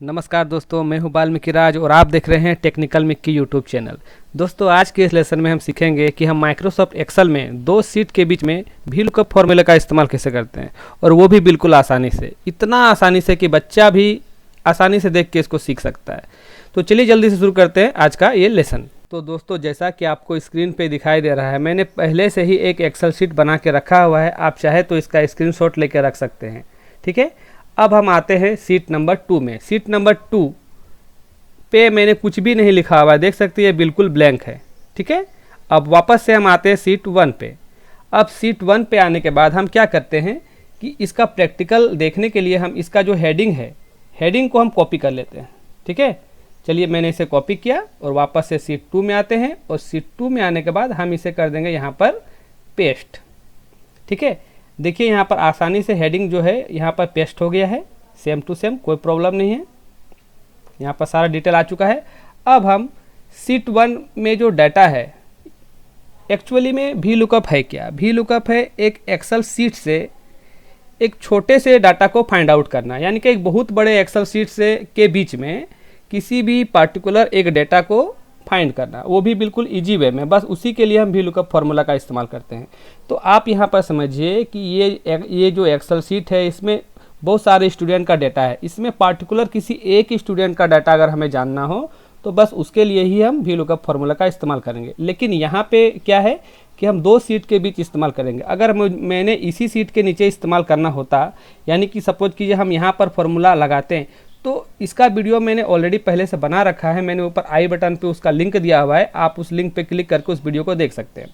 नमस्कार दोस्तों, मैं हूं वाल्मीकि राज और आप देख रहे हैं टेक्निकल मिक्की यूट्यूब चैनल। दोस्तों, आज के इस लेसन में हम सीखेंगे कि हम माइक्रोसॉफ्ट एक्सेल में दो सीट के बीच में वी लुकअप फॉर्मूले का इस्तेमाल कैसे करते हैं, और वो भी बिल्कुल आसानी से, इतना आसानी से कि बच्चा भी आसानी से देख के इसको सीख सकता है। तो चलिए जल्दी से शुरू करते हैं आज का ये लेसन। तो दोस्तों, जैसा कि आपको स्क्रीन पे दिखाई दे रहा है, मैंने पहले से ही एक एक्सेल शीट बना के रखा हुआ है। आप चाहे तो इसका स्क्रीनशॉट लेके रख सकते हैं। ठीक है, अब हम आते हैं सीट नंबर 2 में। सीट नंबर 2 पे मैंने कुछ भी नहीं लिखा हुआ है, देख सकते हैं बिल्कुल ब्लैंक है। ठीक है, अब वापस से हम आते हैं सीट 1 पे। अब सीट 1 पे आने के बाद हम क्या करते हैं कि इसका प्रैक्टिकल देखने के लिए हम इसका जो हेडिंग है, हेडिंग को हम कॉपी कर लेते हैं। ठीक है, चलिए मैंने इसे कॉपी किया और वापस से सीट 2 में आते हैं, और सीट 2 में आने के बाद हम इसे कर देंगे यहाँ पर पेस्ट। ठीक है, देखिए यहाँ पर आसानी से हेडिंग जो है यहाँ पर पेस्ट हो गया है, सेम टू सेम, कोई प्रॉब्लम नहीं है। यहाँ पर सारा डिटेल आ चुका है। अब हम सीट 1 में जो डाटा है, एक्चुअली में वी लुकअप है क्या? वी लुकअप है एक एक्सेल सीट से एक छोटे से डाटा को फाइंड आउट करना, यानी कि एक बहुत बड़े एक्सेल सीट से के बीच में किसी भी पार्टिकुलर एक डाटा को फाइंड करना, वो भी बिल्कुल इजी वे में। बस उसी के लिए हम वी लुकअप फार्मूला का इस्तेमाल करते हैं। तो आप यहाँ पर समझिए कि ये जो एक्सेल शीट है, इसमें बहुत सारे स्टूडेंट का डाटा है। इसमें पार्टिकुलर किसी एक स्टूडेंट का डाटा अगर हमें जानना हो तो बस उसके लिए ही हम वी लुकअप फार्मूला का इस्तेमाल करेंगे। लेकिन यहाँ पे क्या है कि हम दो सीट के बीच इस्तेमाल करेंगे। अगर मैंने इसी सीट के नीचे इस्तेमाल करना होता, यानी कि सपोज कीजिए हम यहाँ पर फार्मूला लगाते हैं, तो इसका वीडियो मैंने ऑलरेडी पहले से बना रखा है। मैंने ऊपर आई बटन पे उसका लिंक दिया हुआ है, आप उस लिंक पे क्लिक करके उस वीडियो को देख सकते हैं।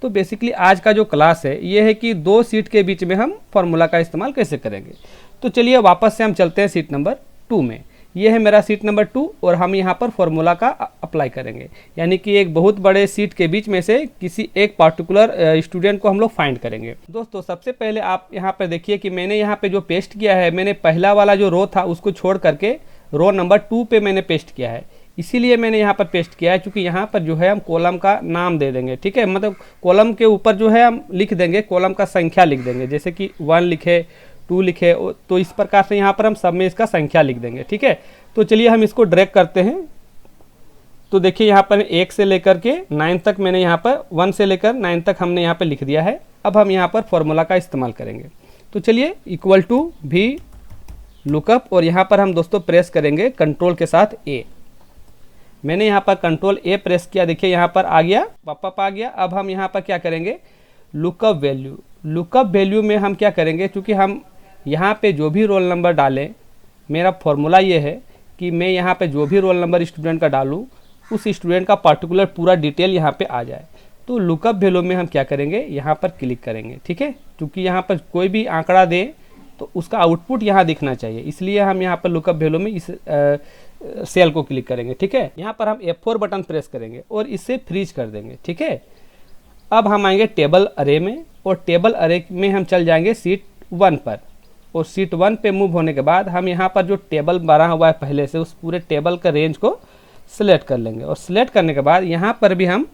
तो बेसिकली आज का जो क्लास है ये है कि दो सीट के बीच में हम फार्मूला का इस्तेमाल कैसे करेंगे। तो चलिए वापस से हम चलते हैं सीट नंबर 2 में। ये है मेरा सीट नंबर 2 और हम यहाँ पर फार्मूला का अप्लाई करेंगे, यानी कि एक बहुत बड़े सीट के बीच में से किसी एक पार्टिकुलर स्टूडेंट को हम लोग फाइंड करेंगे। दोस्तों, सबसे पहले आप यहाँ पर देखिए कि मैंने यहाँ पे जो पेस्ट किया है, मैंने पहला वाला जो रो था उसको छोड़ करके रो नंबर 2 पे मैंने पेस्ट किया है। इसीलिए मैंने यहाँ पर पेस्ट किया है क्योंकि यहाँ पर जो है हम कॉलम का नाम दे देंगे। ठीक है, मतलब कॉलम के ऊपर जो है हम लिख देंगे, कॉलम का संख्या लिख देंगे, जैसे कि 1 लिखे, 2 लिखे, तो इस प्रकार से यहाँ पर हम सब में इसका संख्या लिख देंगे। ठीक है, तो चलिए हम इसको ड्रैग करते हैं। तो देखिए यहाँ पर 1 से लेकर के 9 तक मैंने यहाँ पर 1 से लेकर 9 तक हमने यहाँ पर लिख दिया है। अब हम यहाँ पर फॉर्मूला का इस्तेमाल करेंगे। तो चलिए इक्वल टू वी लुकअप, और यहाँ पर हम दोस्तों प्रेस करेंगे कंट्रोल के साथ ए। मैंने यहाँ पर कंट्रोल ए प्रेस किया, देखिए यहाँ पर आ गया, पॉपअप आ गया। अब हम यहाँ पर क्या करेंगे, लुकअप वैल्यू। लुकअप वैल्यू में हम क्या करेंगे, क्योंकि हम यहाँ पे जो भी रोल नंबर डालें, मेरा फॉर्मूला ये है कि मैं यहाँ पे जो भी रोल नंबर स्टूडेंट का डालूँ, उस स्टूडेंट का पार्टिकुलर पूरा डिटेल यहाँ पे आ जाए। तो लुकअप वैल्यू में हम क्या करेंगे, यहाँ पर क्लिक करेंगे। ठीक है, क्योंकि यहाँ पर कोई भी आंकड़ा दें तो उसका आउटपुट यहाँ दिखना चाहिए, इसलिए हम यहाँ पर लुकअप वैल्यू में इस सेल को क्लिक करेंगे। ठीक है, यहाँ पर हम F4 बटन प्रेस करेंगे और इसे फ्रीज कर देंगे। ठीक है, अब हम आएंगे टेबल अरे में, और टेबल अरे में हम चल जाएंगे सीट 1 पर, और सीट 1 पे मूव होने के बाद हम यहाँ पर जो टेबल बना हुआ है पहले से, उस पूरे टेबल का रेंज को सिलेक्ट कर लेंगे, और सिलेक्ट करने के बाद यहाँ पर भी हम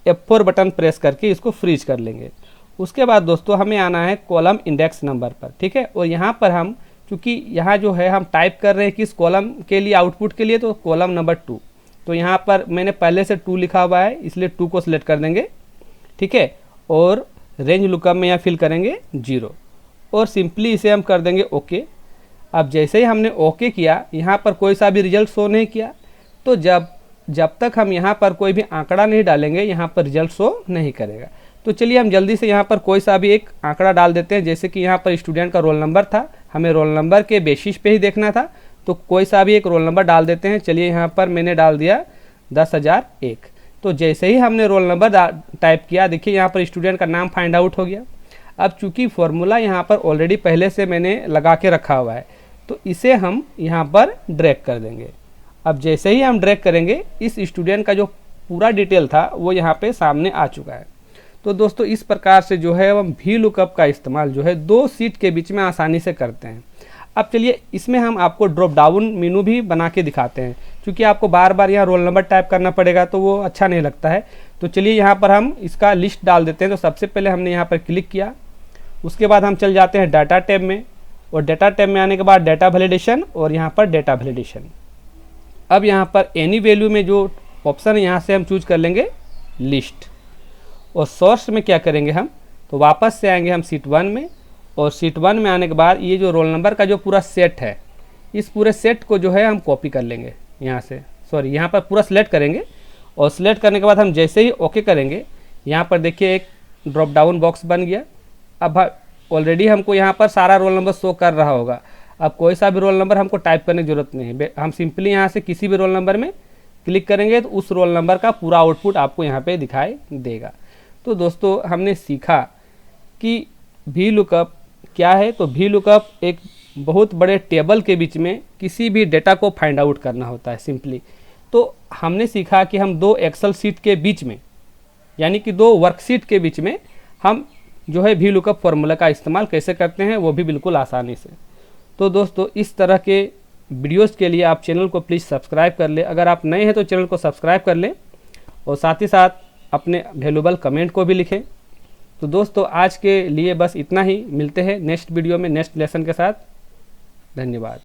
F4 बटन प्रेस करके इसको फ्रीज कर लेंगे। उसके बाद दोस्तों हमें आना है कॉलम इंडेक्स नंबर पर। ठीक है, और यहाँ पर हम, क्योंकि यहाँ जो है हम टाइप कर रहे हैं किस कॉलम के लिए, आउटपुट के लिए, तो कॉलम नंबर 2। तो यहाँ पर मैंने पहले से 2 लिखा हुआ है, इसलिए 2 को सिलेक्ट कर देंगे। ठीक है, और रेंज लुकअप में यहाँ फिल करेंगे 0, और सिंपली इसे हम कर देंगे ओके। अब जैसे ही हमने ओके किया, यहाँ पर कोई सा भी रिजल्ट शो नहीं किया, तो जब तक हम यहाँ पर कोई भी आंकड़ा नहीं डालेंगे, यहाँ पर रिजल्ट शो नहीं करेगा। तो चलिए हम जल्दी से यहाँ पर कोई सा भी एक आंकड़ा डाल देते हैं, जैसे कि यहाँ पर स्टूडेंट का रोल नंबर था, हमें रोल नंबर के बेसिस पे ही देखना था, तो कोई सा भी एक रोल नंबर डाल देते हैं। चलिए यहाँ पर मैंने डाल दिया 10,001। तो जैसे ही हमने रोल नंबर टाइप किया, देखिए यहाँ पर स्टूडेंट का नाम फाइंड आउट हो गया। अब चूंकि फॉर्मूला यहाँ पर ऑलरेडी पहले से मैंने लगा के रखा हुआ है, तो इसे हम यहाँ पर ड्रैग कर देंगे। अब जैसे ही हम ड्रैग करेंगे, इस स्टूडेंट का जो पूरा डिटेल था वो यहाँ पे सामने आ चुका है। तो दोस्तों इस प्रकार से जो है हम वी लुकअप का इस्तेमाल जो है दो सीट के बीच में आसानी से करते हैं। अब चलिए इसमें हम आपको ड्रॉप डाउन मेनू भी बना के दिखाते हैं, क्योंकि आपको बार बार यहाँ रोल नंबर टाइप करना पड़ेगा तो वो अच्छा नहीं लगता है। तो चलिए यहाँ पर हम इसका लिस्ट डाल देते हैं। तो सबसे पहले हमने यहाँ पर क्लिक किया, उसके बाद हम चल जाते हैं डाटा टैब में, और डेटा टैब में आने के बाद डेटा वैलिडेशन और यहाँ पर डेटा वैलिडेशन। अब यहाँ पर एनी वैल्यू में जो ऑप्शन है यहाँ से हम चूज कर लेंगे लिस्ट। और सोर्स में क्या करेंगे हम, तो वापस से आएंगे हम शीट 1 में, और शीट 1 में आने के बाद ये जो रोल नंबर का जो पूरा सेट है, इस पूरे सेट को जो है हम कॉपी कर लेंगे यहाँ से, सॉरी यहाँ पर पूरा सिलेक्ट करेंगे। और सिलेक्ट करने के बाद हम जैसे ही ओके करेंगे, यहाँ पर देखिए एक ड्रॉप डाउन बॉक्स बन गया। अब ऑलरेडी हमको यहाँ पर सारा रोल नंबर शो कर रहा होगा, अब कोई सा भी रोल नंबर हमको टाइप करने की जरूरत नहीं है। हम सिंपली यहाँ से किसी भी रोल नंबर में क्लिक करेंगे तो उस रोल नंबर का पूरा आउटपुट आपको यहाँ पे दिखाई देगा। तो दोस्तों हमने सीखा कि वी लुकअप क्या है। तो वी लुकअप एक बहुत बड़े टेबल के बीच में किसी भी डेटा को फाइंड आउट करना होता है सिंपली। तो हमने सीखा कि हम दो एक्सेल सीट के बीच में, यानी कि दो वर्कशीट के बीच में हम जो है वी लुकअप फॉर्मूला का इस्तेमाल कैसे करते हैं, वो भी बिल्कुल आसानी से। तो दोस्तों इस तरह के वीडियोस के लिए आप चैनल को प्लीज़ सब्सक्राइब कर लें। अगर आप नए हैं तो चैनल को सब्सक्राइब कर लें और साथ ही साथ अपने वैल्यूएबल कमेंट को भी लिखें। तो दोस्तों आज के लिए बस इतना ही, मिलते हैं नेक्स्ट वीडियो में नेक्स्ट लेसन के साथ। धन्यवाद।